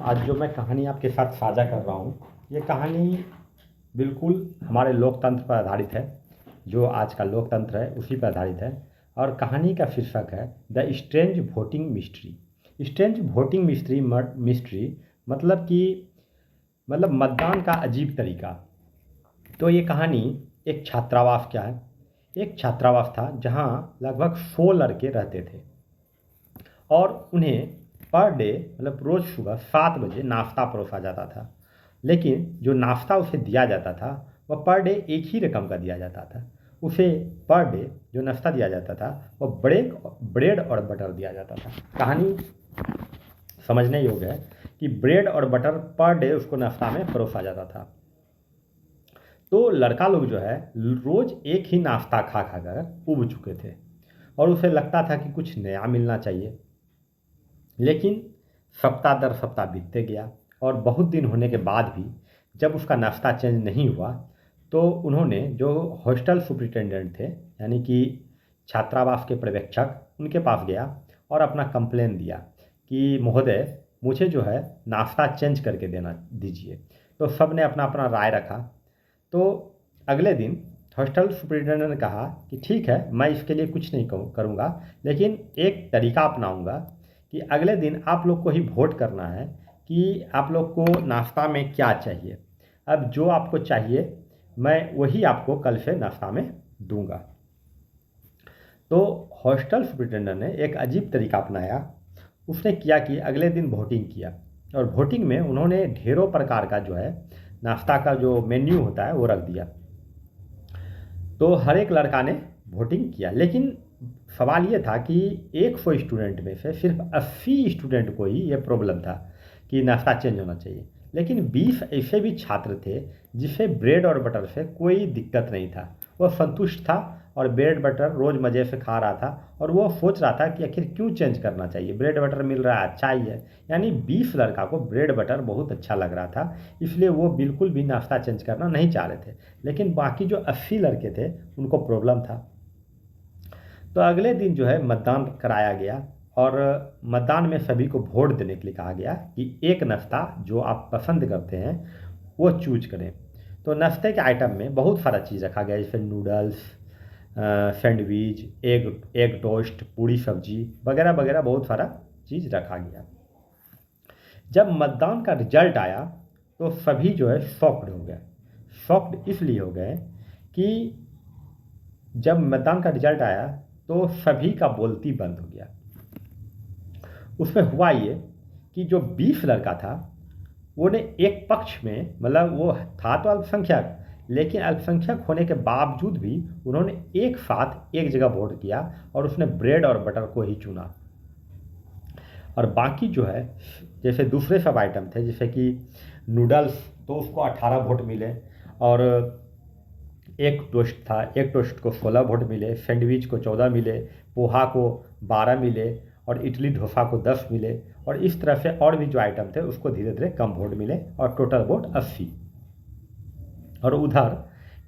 आज जो मैं कहानी आपके साथ साझा कर रहा हूँ, ये कहानी बिल्कुल हमारे लोकतंत्र पर आधारित है। जो आज का लोकतंत्र है उसी पर आधारित है। और कहानी का शीर्षक है the strange voting mystery. Strange voting mystery मतलब कि मतदान का अजीब तरीका। तो ये कहानी एक छात्रावास क्या है, एक छात्रावास था जहाँ लगभग 100 लड़के रहते थे और उन्हें पर डे रोज़ सुबह 7 बजे नाश्ता परोसा जाता था। लेकिन जो नाश्ता उसे दिया जाता था वह पर डे एक ही रकम का दिया जाता था। उसे पर डे जो नाश्ता दिया जाता था वह ब्रेड और बटर दिया जाता था। कहानी समझने योग्य है कि ब्रेड और बटर पर डे उसको नाश्ता में परोसा जाता था। तो लड़का लोग जो है रोज़ एक ही नाश्ता खा खा कर उब चुके थे और उसे लगता था कि कुछ नया मिलना चाहिए। लेकिन सप्ताह दर सप्ताह बीतते गया और बहुत दिन होने के बाद भी जब उसका नाश्ता चेंज नहीं हुआ तो उन्होंने जो हॉस्टल सुपरिटेंडेंट थे यानी कि छात्रावास के पर्यवेक्षक उनके पास गया और अपना कंप्लेन दिया कि महोदय मुझे जो है नाश्ता चेंज करके देना दीजिए। तो सब ने अपना अपना राय रखा। तो अगले दिन हॉस्टल सुपरिटेंडेंट ने कहा कि ठीक है, मैं इसके लिए कुछ नहीं करूँगा, लेकिन एक तरीका अपनाऊँगा कि अगले दिन आप लोग को ही वोट करना है कि आप लोग को नाश्ता में क्या चाहिए। अब जो आपको चाहिए मैं वही आपको कल से नाश्ता में दूंगा। तो हॉस्टल सुपरिटेंडेंट ने एक अजीब तरीका अपनाया। उसने किया कि अगले दिन वोटिंग किया और वोटिंग में उन्होंने ढेरों प्रकार का जो है नाश्ता का जो मेन्यू होता है वो रख दिया। तो हर एक लड़का ने वोटिंग किया, लेकिन सवाल ये था कि 100 स्टूडेंट में से सिर्फ 80 स्टूडेंट को ही ये प्रॉब्लम था कि नाश्ता चेंज होना चाहिए। लेकिन 20 ऐसे भी छात्र थे जिसे ब्रेड और बटर से कोई दिक्कत नहीं था। वह संतुष्ट था और ब्रेड बटर रोज़ मज़े से खा रहा था और वो सोच रहा था कि आखिर क्यों चेंज करना चाहिए, ब्रेड बटर मिल रहा है, अच्छा ही है। यानी 20 लड़का को ब्रेड बटर बहुत अच्छा लग रहा था, इसलिए वो बिल्कुल भी नाश्ता चेंज करना नहीं चाह रहे थे। लेकिन बाकी जो 80 लड़के थे उनको प्रॉब्लम था। तो अगले दिन जो है मतदान कराया गया और मतदान में सभी को वोट देने के लिए कहा गया कि एक नाश्ता जो आप पसंद करते हैं वो चूज करें। तो नाश्ते के आइटम में बहुत सारा चीज़ रखा गया, जैसे नूडल्स, सैंडविच, एग टोस्ट, पूड़ी सब्जी वगैरह वगैरह बहुत सारा चीज़ रखा गया। जब मतदान का रिजल्ट आया तो सभी जो है शॉक्ड हो गए। शॉक्ड इसलिए हो गए कि जब मतदान का रिजल्ट आया तो सभी का बोलती बंद हो गया। उसमें हुआ ये कि जो 20 लड़का था वो ने एक पक्ष में वो था तो अल्पसंख्यक, लेकिन अल्पसंख्यक होने के बावजूद भी उन्होंने एक साथ एक जगह वोट किया और उसने ब्रेड और बटर को ही चुना। और बाकी जो है जैसे दूसरे सब आइटम थे, जैसे कि नूडल्स तो उसको 18 वोट मिले और एक टोस्ट था, एक टोस्ट को 16 वोट मिले, सैंडविच को 14 मिले, पोहा को 12 मिले और इडली डोसा को 10 मिले। और इस तरह से और भी जो आइटम थे उसको धीरे धीरे कम वोट मिले और टोटल वोट 80। और उधर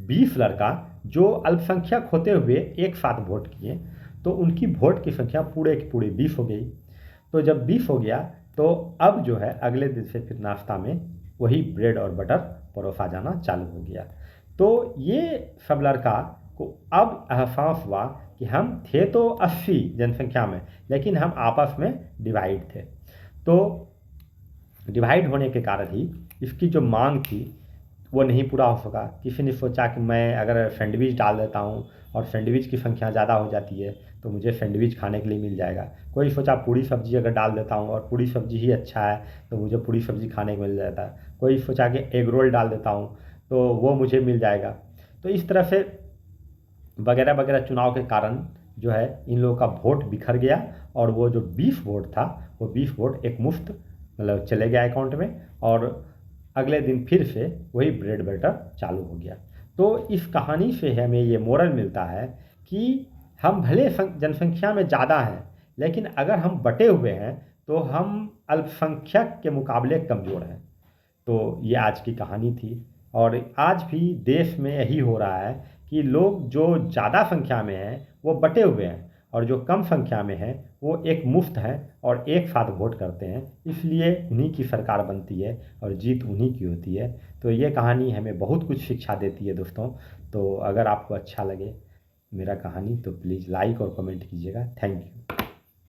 20 लड़का जो अल्पसंख्यक होते हुए एक साथ वोट किए तो उनकी वोट की संख्या पूरे की पूरी 20 हो गई। तो जब 20 हो गया तो अब जो है अगले दिन से फिर नाश्ता में वही ब्रेड और बटर परोसा जाना चालू हो गया। तो ये सब लड़का को अब एहसास हुआ कि हम थे तो 80 जनसंख्या में, लेकिन हम आपस में डिवाइड थे। तो डिवाइड होने के कारण ही इसकी जो मांग थी वो नहीं पूरा हो सका। किसी ने सोचा कि मैं अगर सैंडविच डाल देता हूँ और सैंडविच की संख्या ज़्यादा हो जाती है तो मुझे सैंडविच खाने के लिए मिल जाएगा। कोई सोचा पूड़ी सब्जी अगर डाल देता हूँ और पूड़ी सब्जी ही अच्छा है तो मुझे पूड़ी सब्जी खाने को मिल जाता है। कोई सोचा कि एग रोल डाल देता हूँ तो वो मुझे मिल जाएगा। तो इस तरह से वगैरह वगैरह चुनाव के कारण जो है इन लोगों का वोट बिखर गया और वो जो 20 वोट था वो 20 वोट एक मुफ्त चले गया अकाउंट में और अगले दिन फिर से वही ब्रेड बटर चालू हो गया। तो इस कहानी से हमें ये मोरल मिलता है कि हम भले जनसंख्या में ज़्यादा हैं, लेकिन अगर हम बटे हुए हैं तो हम अल्पसंख्यक के मुकाबले कमज़ोर हैं। तो ये आज की कहानी थी और आज भी देश में यही हो रहा है कि लोग जो ज़्यादा संख्या में हैं वो बटे हुए हैं और जो कम संख्या में है वो एक मुफ्त हैं और एक साथ वोट करते हैं, इसलिए उन्हीं की सरकार बनती है और जीत उन्हीं की होती है। तो ये कहानी हमें बहुत कुछ शिक्षा देती है दोस्तों। तो अगर आपको अच्छा लगे मेरा कहानी तो प्लीज़ लाइक और कमेंट कीजिएगा। Thank you.